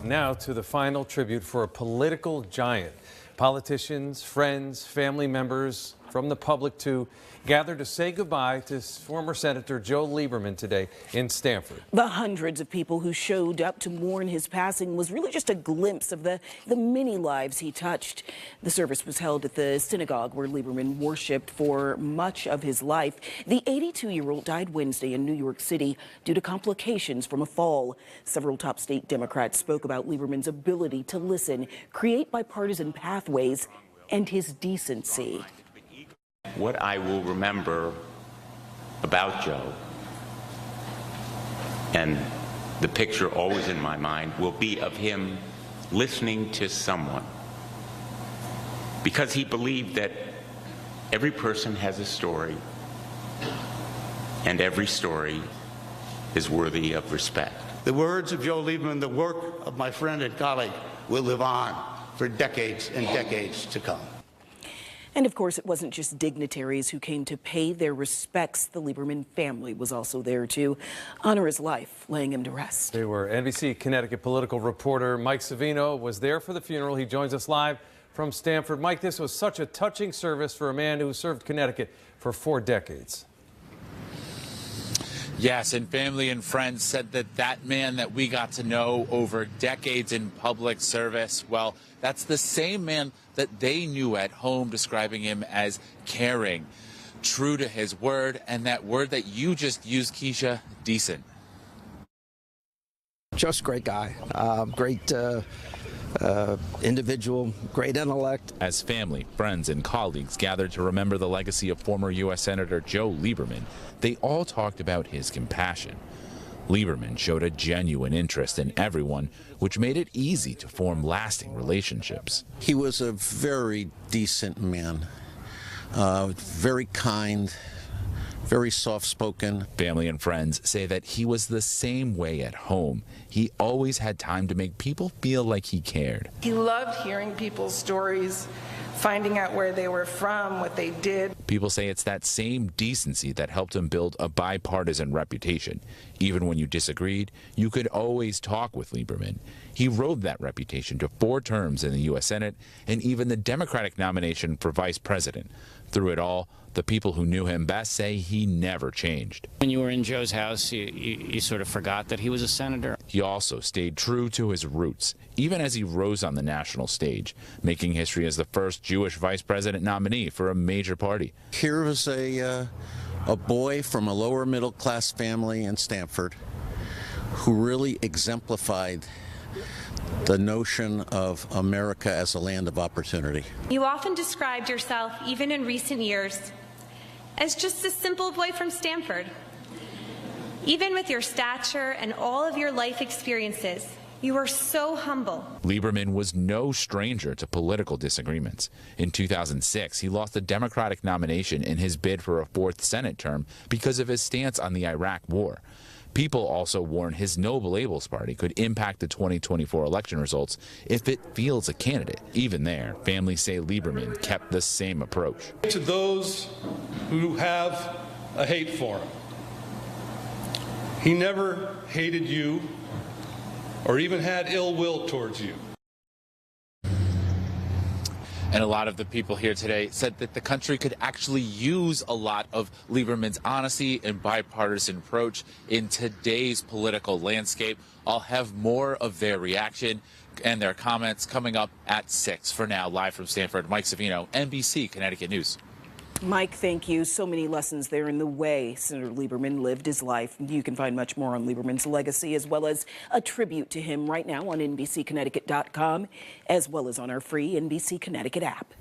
Now to the final tribute for a political giant. Politicians, friends, family members from the public too gathered to say goodbye to former Senator Joe Lieberman today in Stamford. The hundreds of people who showed up to mourn his passing was really just a glimpse of the many lives he touched. The service was held at the synagogue where Lieberman worshiped for much of his life. The 82-year-old died Wednesday in New York City due to complications from a fall. Several top state Democrats spoke about Lieberman's ability to listen, create bipartisan pathways, and his decency. What I will remember about Joe, and the picture always in my mind, will be of him listening to someone, because he believed that every person has a story, and every story is worthy of respect. The words of Joe Lieberman, the work of my friend and colleague, will live on for decades and decades to come. And of course, it wasn't just dignitaries who came to pay their respects. The Lieberman family was also there to honor his life, laying him to rest. They were. NBC Connecticut political reporter Mike Savino was there for the funeral. He joins us live from Stamford. Mike, this was such a touching service for a man who served Connecticut for 4 decades. Yes, and family and friends said that man that we got to know over decades in public service, well, that's the same man that they knew at home, describing him as caring, true to his word, and that word that you just used, Keisha, decent. Just great guy, great individual, great intellect. As family, friends, and colleagues gathered to remember the legacy of former U.S. Senator Joe Lieberman, they all talked about his compassion. Lieberman showed a genuine interest in everyone, which made it easy to form lasting relationships. He was a very decent man, very kind, very soft-spoken. Family and friends say that he was the same way at home. He always had time to make people feel like he cared. He loved hearing people's stories, finding out where they were from, what they did. People say it's that same decency that helped him build a bipartisan reputation. Even when you disagreed, you could always talk with Lieberman. He rode that reputation to 4 terms in the U.S. Senate and even the Democratic nomination for vice president. Through it all, the people who knew him best say he never changed. When you were in Joe's house, you sort of forgot that he was a senator. He also stayed true to his roots, even as he rose on the national stage, making history as the first Jewish vice president nominee for a major party. Here was a boy from a lower middle class family in Stamford who really exemplified the notion of America as a land of opportunity. You often described yourself, even in recent years, as just a simple boy from Stamford. Even with your stature and all of your life experiences, you are so humble. Lieberman was no stranger to political disagreements. In 2006, he lost the Democratic nomination in his bid for a 4th Senate term because of his stance on the Iraq War. People also warned his No Labels party could impact the 2024 election results if it fields a candidate. Even there, families say Lieberman kept the same approach. To those who have a hate for him, he never hated you or even had ill will towards you. And a lot of the people here today said that the country could actually use a lot of Lieberman's honesty and bipartisan approach in today's political landscape. I'll have more of their reaction and their comments coming up at 6. For now, live from Stamford, Mike Savino, NBC Connecticut News. Mike, thank you. So many lessons there in the way Senator Lieberman lived his life. You can find much more on Lieberman's legacy, as well as a tribute to him right now on NBCConnecticut.com, as well as on our free NBC Connecticut app.